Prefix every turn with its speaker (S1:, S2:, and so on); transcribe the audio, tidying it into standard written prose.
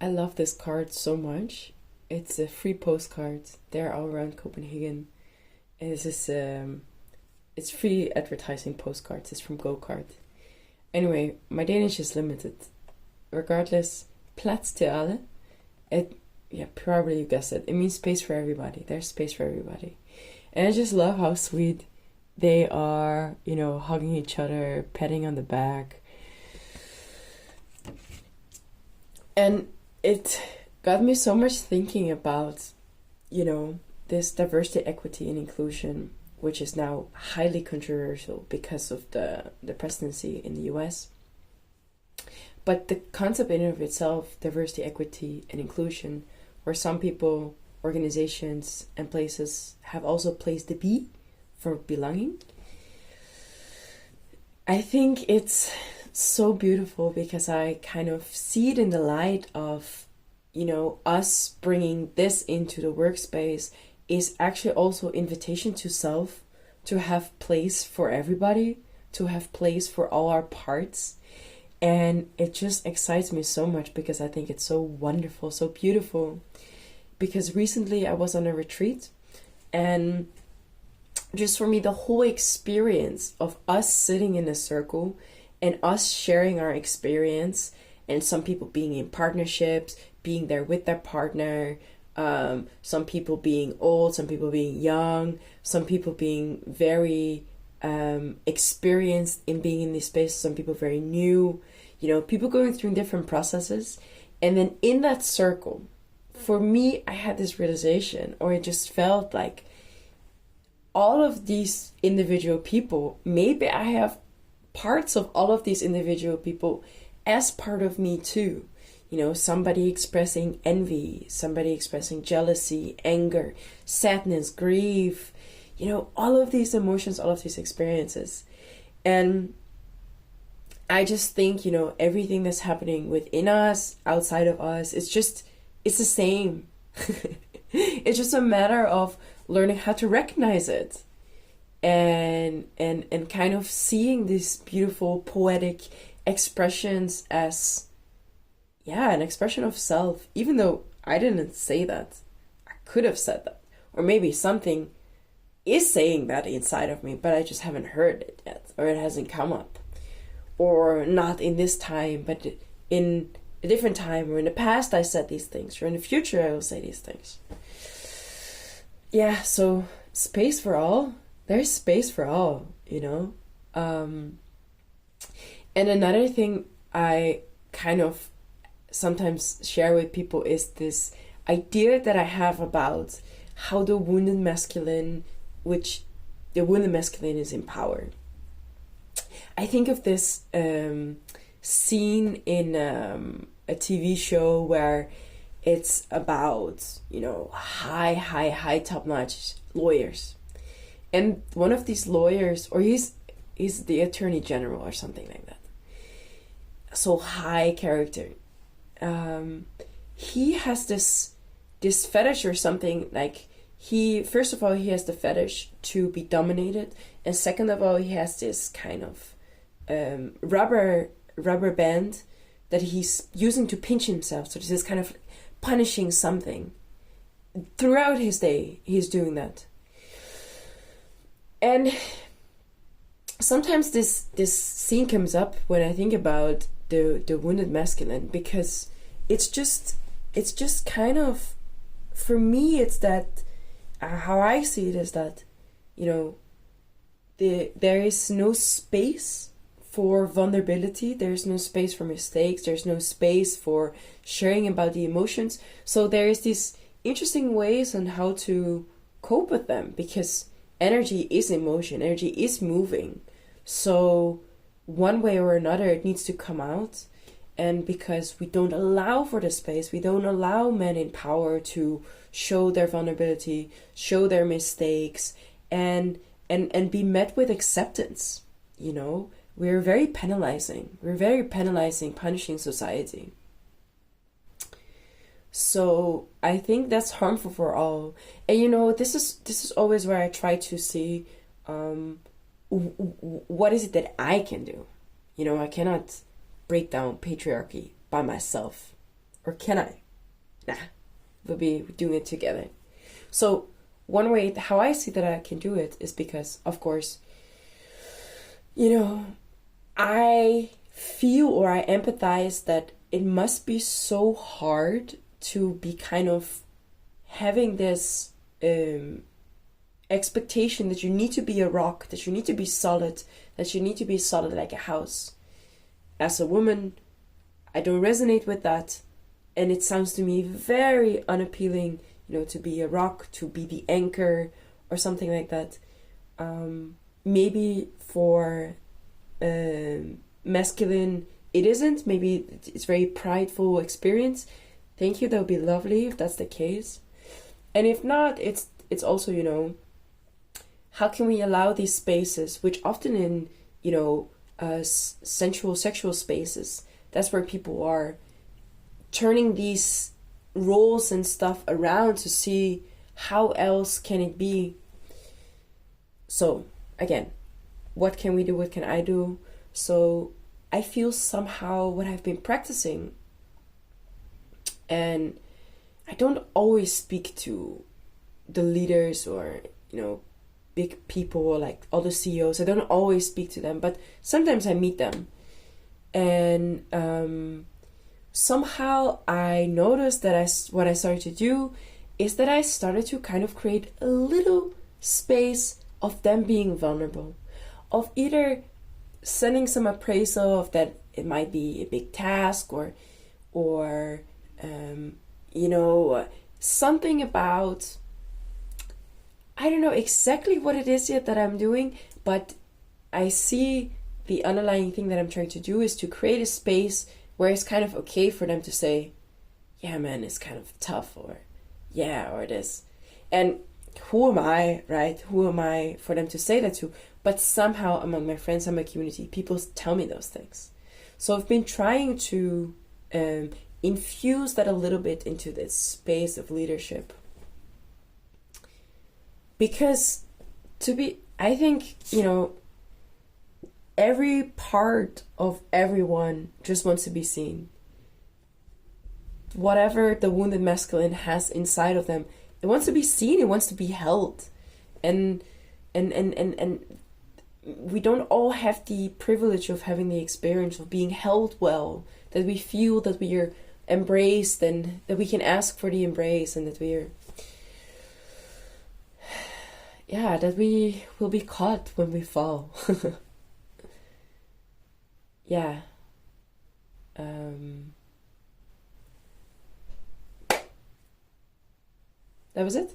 S1: I love this card so much. It's a free postcard. They're all around Copenhagen. And it's free advertising postcards. It's from Go Card. Anyway, my Danish is limited. Regardless, plads til alle. Yeah, probably you guessed it. It means space for everybody. There's space for everybody. And I just love how sweet they are, hugging each other, petting on the back. And it got me so much thinking about, this diversity, equity, and inclusion, which is now highly controversial because of the presidency in the US. But the concept in and of itself, diversity, equity, and inclusion, where some people, organizations, and places have also placed the B for belonging. I think it's so beautiful because I kind of see it in the light of, us bringing this into the workspace is actually also invitation to self, to have place for everybody, to have place for all our parts. And it just excites me so much because I think it's so wonderful, so beautiful. Because recently I was on a retreat, and just for me, the whole experience of us sitting in a circle and us sharing our experience, and some people being in partnerships, being there with their partner, some people being old, some people being young, some people being very experienced in being in this space, some people very new, people going through different processes. And then in that circle, for me, I had this realization, or it just felt like all of these individual people, maybe I have parts of all of these individual people as part of me too. Somebody expressing envy, somebody expressing jealousy, anger, sadness, grief, all of these emotions, all of these experiences. And I just think, everything that's happening within us, outside of us, it's the same. It's just a matter of learning how to recognize it and kind of seeing these beautiful poetic expressions as an expression of self, even though I didn't say that. I could have said that. Or maybe something is saying that inside of me, but I just haven't heard it yet, or it hasn't come up. Or not in this time, but in a different time, or in the past I said these things, or in the future I will say these things. Yeah, so space for all. There's space for all, And another thing I kind of sometimes share with people is this idea that I have about how the wounded masculine is empowered. I think of this scene in a TV show where it's about, high top-notch lawyers. And one of these lawyers, or he's the attorney general or something like that. So high character. He has this fetish or something, like first of all, he has the fetish to be dominated, and second of all, he has this kind of rubber band that he's using to pinch himself. So this is kind of punishing something. Throughout his day, he's doing that. And sometimes this scene comes up when I think about the wounded masculine, because it's just kind of, for me, it's that how I see it is that there is no space for vulnerability, there's no space for mistakes, there's no space for sharing about the emotions. So there is these interesting ways on how to cope with them, because energy is emotion, energy is moving. So one way or another, it needs to come out. And because we don't allow for the space, we don't allow men in power to show their vulnerability, show their mistakes, and be met with acceptance. We're very penalizing. We're very penalizing, punishing society. So I think that's harmful for all. And this is always where I try to see what is it that I can do. I cannot break down patriarchy by myself. Or can I? Nah, we'll be doing it together. So one way how I see that I can do it is because, of course, I feel or I empathize that it must be so hard to be kind of having this expectation that you need to be a rock, that you need to be solid, that you need to be solid like a house. As a woman, I don't resonate with that, and it sounds to me very unappealing, to be a rock, to be the anchor, or something like that. Maybe for masculine, it isn't. Maybe it's very prideful experience. Thank you, that would be lovely if that's the case. And if not, it's also, how can we allow these spaces, which often in, sensual, sexual spaces, that's where people are turning these roles and stuff around to see how else can it be. So, again, what can we do? What can I do? So, I feel somehow what I've been practicing, and I don't always speak to the leaders or, big people like all the CEOs. I don't always speak to them, but sometimes I meet them. And somehow I noticed that what I started to do is that I started to kind of create a little space of them being vulnerable, of either sending some appraisal of that it might be a big task or something about, I don't know exactly what it is yet that I'm doing, but I see the underlying thing that I'm trying to do is to create a space where it's kind of okay for them to say, yeah, man, it's kind of tough, or yeah, or this. And who am I, right? Who am I for them to say that to? But somehow among my friends and my community, people tell me those things. So I've been trying to infuse that a little bit into this space of leadership. Because I think, every part of everyone just wants to be seen. Whatever the wounded masculine has inside of them, it wants to be seen, it wants to be held. And we don't all have the privilege of having the experience of being held well, that we feel that we are embraced and that we can ask for the embrace, and that we are, that we will be caught when we fall. Yeah. That was it.